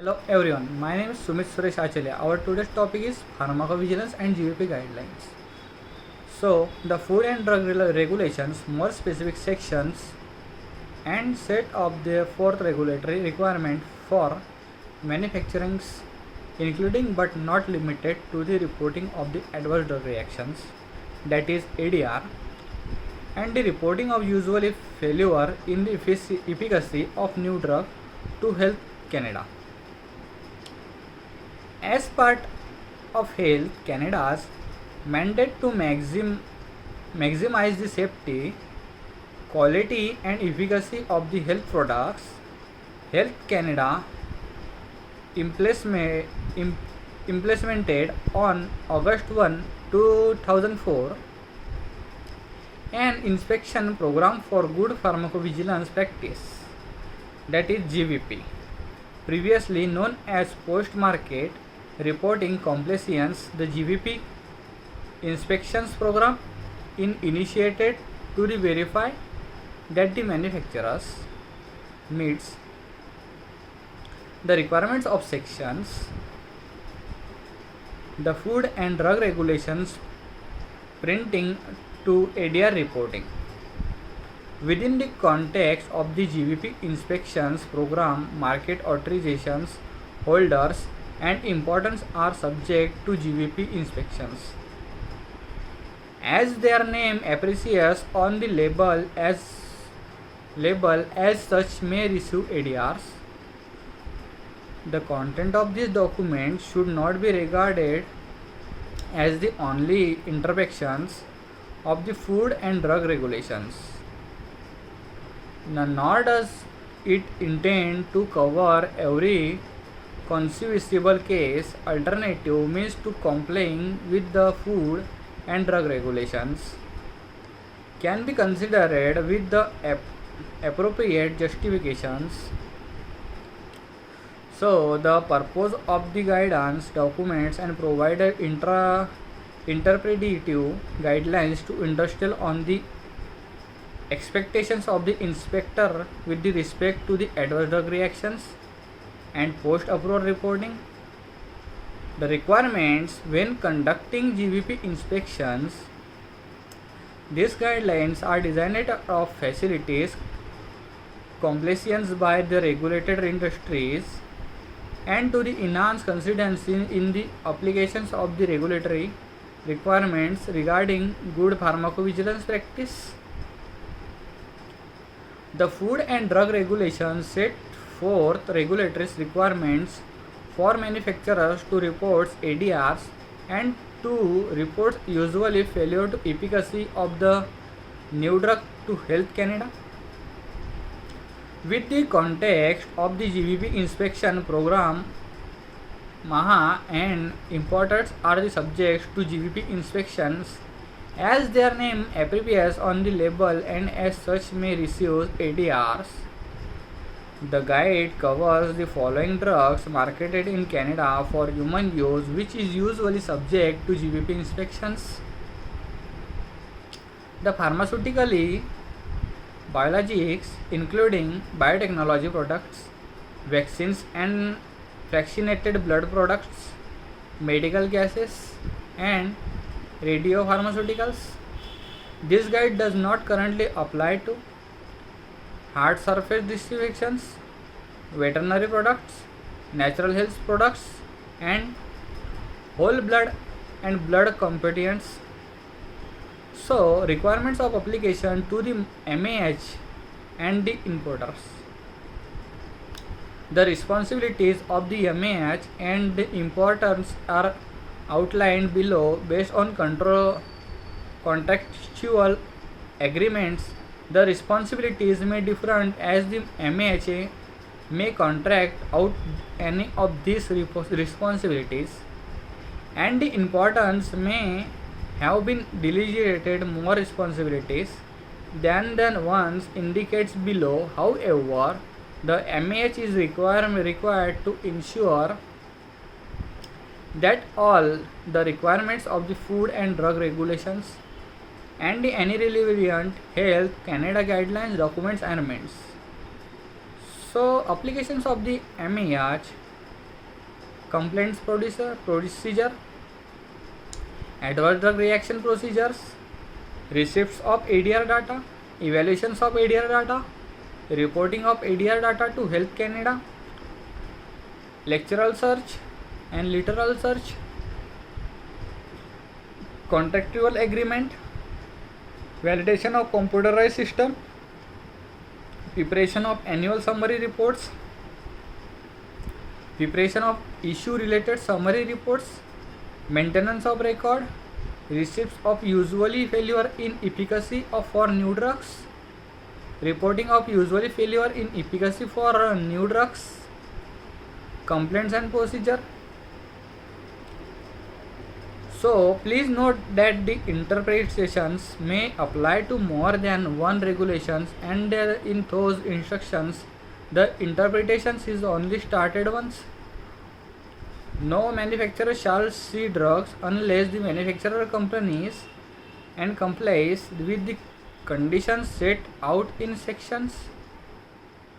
Hello everyone, my name is Sumit Suresh Achalya. Our today's topic is pharmacovigilance and GVP guidelines. So, the Food and Drug Regulations, more specific sections, and set of the fourth regulatory requirement for manufacturing, including but not limited to the reporting of the adverse drug reactions, that is ADR, and the reporting of usually failure in the efficacy of new drug to Health Canada. As part of Health Canada's mandate to maximize the safety, quality and efficacy of the health products, Health Canada implemented on August 1, 2004 an inspection program for good pharmacovigilance practice, that is GVP, previously known as post-market reporting compliance. The GVP inspections program initiated to verify that the manufacturers meets the requirements of sections the Food and Drug Regulations printing to ADR reporting. Within the context of the GVP inspections program, market authorizations holders and importers are subject to GVP inspections. As their name appreciates on the label as such may receive ADRs. The content of this document should not be regarded as the only interpretations of the Food and Drug Regulations. Nor does it intend to cover every conceivable case. Alternative means to complying with the Food and Drug Regulations can be considered with the appropriate justifications. So, the purpose of the guidance documents and provided interpretative guidelines to industrial on the expectations of the inspector with the respect to the adverse drug reactions and post-approval reporting. The requirements when conducting GVP inspections. These guidelines are designed of facilities compliance by the regulated industries and to the enhance consistency in the applications of the regulatory requirements regarding good pharmacovigilance practice. The Food and Drug Regulations set forth regulatory requirements for manufacturers to report ADRs and to report usually failure to efficacy of the new drug to Health Canada. With the context of the GVP inspection program, MAHA and importers are the subjects to GVP inspections as their name appears on the label and as such may receive ADRs. The guide covers the following drugs marketed in Canada for human use which is usually subject to GVP inspections. The pharmaceutically biologics including biotechnology products, vaccines and fractionated blood products, medical gases and radiopharmaceuticals. This guide does not currently apply to hard surface disinfections, veterinary products, natural health products and whole blood and blood components. So, requirements of application to the MAH and the importers. The responsibilities of the MAH and the importers are outlined below based on contractual agreements. The responsibilities may differ as the MAH may contract out any of these responsibilities and the importers may have been delegated more responsibilities than the ones indicated below. However, the MAH is required to ensure that all the requirements of the Food and Drug Regulations and any relevant Health Canada guidelines documents are met. So, applications of the MAH complaints procedure, adverse drug reaction procedures, receipts of ADR data, evaluations of ADR data, reporting of ADR data to Health Canada, lectural search and literal search, contractual agreement, validation of computerized system, preparation of annual summary reports, preparation of issue related summary reports, maintenance of record, receipts of usually failure in efficacy for new drugs, reporting of usually failure in efficacy for new drugs, complaints and procedure. So please note that the interpretations may apply to more than one regulations, and in those instructions the interpretations is only started once. No manufacturer shall see drugs unless the manufacturer companies and complies with the conditions set out in sections.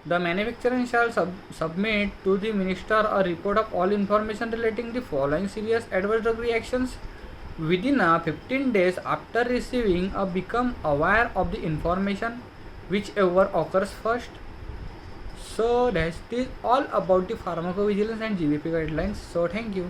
The manufacturer shall submit to the minister a report of all information relating the following serious adverse drug reactions within 15 days after receiving or become aware of the information whichever occurs first. So that is all about the pharmacovigilance and GVP guidelines. So thank you.